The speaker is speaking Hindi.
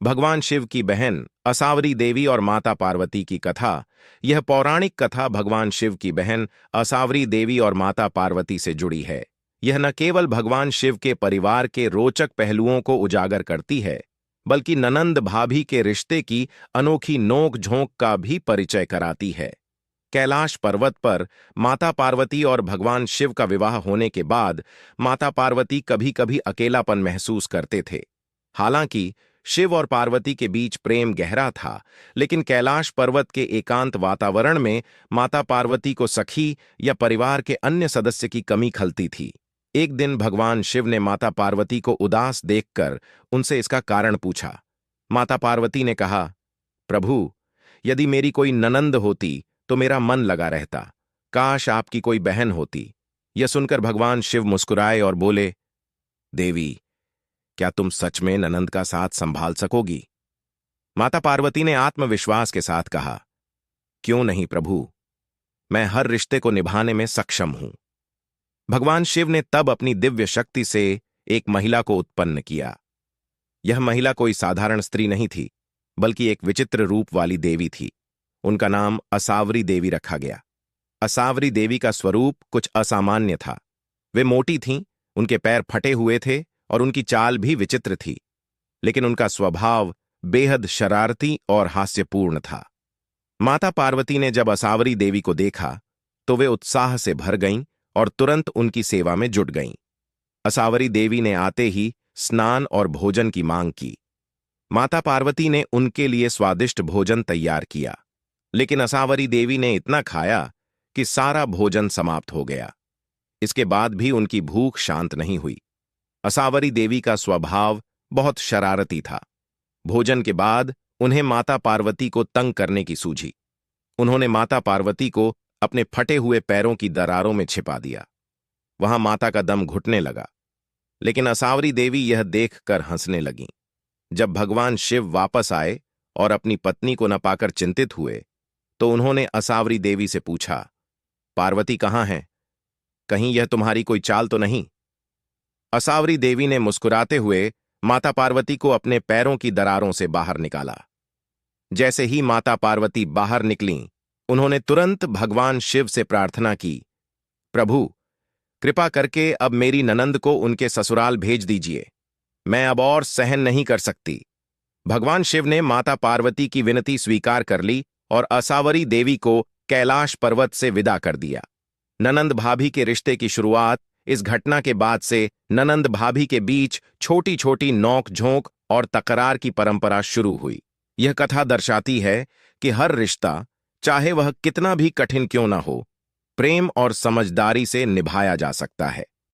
भगवान शिव की बहन असावरी देवी और माता पार्वती की कथा। यह पौराणिक कथा भगवान शिव की बहन असावरी देवी और माता पार्वती से जुड़ी है। यह न केवल भगवान शिव के परिवार के रोचक पहलुओं को उजागर करती है, बल्कि ननंद भाभी के रिश्ते की अनोखी नोक झोंक का भी परिचय कराती है। कैलाश पर्वत पर माता पार्वती और भगवान शिव का विवाह होने के बाद माता पार्वती कभी-कभी अकेलापन महसूस करते थे। हालांकि शिव और पार्वती के बीच प्रेम गहरा था, लेकिन कैलाश पर्वत के एकांत वातावरण में माता पार्वती को सखी या परिवार के अन्य सदस्य की कमी खलती थी। एक दिन भगवान शिव ने माता पार्वती को उदास देखकर उनसे इसका कारण पूछा। माता पार्वती ने कहा, प्रभु, यदि मेरी कोई ननंद होती तो मेरा मन लगा रहता। काश आपकी कोई बहन होती। यह सुनकर भगवान शिव मुस्कुराए और बोले, देवी, क्या तुम सच में ननंद का साथ संभाल सकोगी? माता पार्वती ने आत्मविश्वास के साथ कहा, क्यों नहीं प्रभु, मैं हर रिश्ते को निभाने में सक्षम हूं। भगवान शिव ने तब अपनी दिव्य शक्ति से एक महिला को उत्पन्न किया। यह महिला कोई साधारण स्त्री नहीं थी, बल्कि एक विचित्र रूप वाली देवी थी। उनका नाम असावरी देवी रखा गया। असावरी देवी का स्वरूप कुछ असामान्य था। वे मोटी थीं, उनके पैर फटे हुए थे और उनकी चाल भी विचित्र थी, लेकिन उनका स्वभाव बेहद शरारती और हास्यपूर्ण था। माता पार्वती ने जब असावरी देवी को देखा तो वे उत्साह से भर गईं और तुरंत उनकी सेवा में जुट गईं। असावरी देवी ने आते ही स्नान और भोजन की मांग की। माता पार्वती ने उनके लिए स्वादिष्ट भोजन तैयार किया, लेकिन असावरी देवी ने इतना खाया कि सारा भोजन समाप्त हो गया। इसके बाद भी उनकी भूख शांत नहीं हुई। असावरी देवी का स्वभाव बहुत शरारती था। भोजन के बाद उन्हें माता पार्वती को तंग करने की सूझी। उन्होंने माता पार्वती को अपने फटे हुए पैरों की दरारों में छिपा दिया। वहां माता का दम घुटने लगा, लेकिन असावरी देवी यह देखकर हंसने लगीं। जब भगवान शिव वापस आए और अपनी पत्नी को न पाकर चिंतित हुए, तो उन्होंने असावरी देवी से पूछा, पार्वती कहाँ है? कहीं यह तुम्हारी कोई चाल तो नहीं? असावरी देवी ने मुस्कुराते हुए माता पार्वती को अपने पैरों की दरारों से बाहर निकाला। जैसे ही माता पार्वती बाहर निकलीं, उन्होंने तुरंत भगवान शिव से प्रार्थना की, प्रभु, कृपा करके अब मेरी ननंद को उनके ससुराल भेज दीजिए। मैं अब और सहन नहीं कर सकती। भगवान शिव ने माता पार्वती की विनती स्वीकार कर ली और असावरी देवी को कैलाश पर्वत से विदा कर दिया। ननंद भाभी के रिश्ते की शुरुआत इस घटना के बाद से ननंद भाभी के बीच छोटी छोटी नोक झोंक और तकरार की परंपरा शुरू हुई। यह कथा दर्शाती है कि हर रिश्ता, चाहे वह कितना भी कठिन क्यों न हो, प्रेम और समझदारी से निभाया जा सकता है।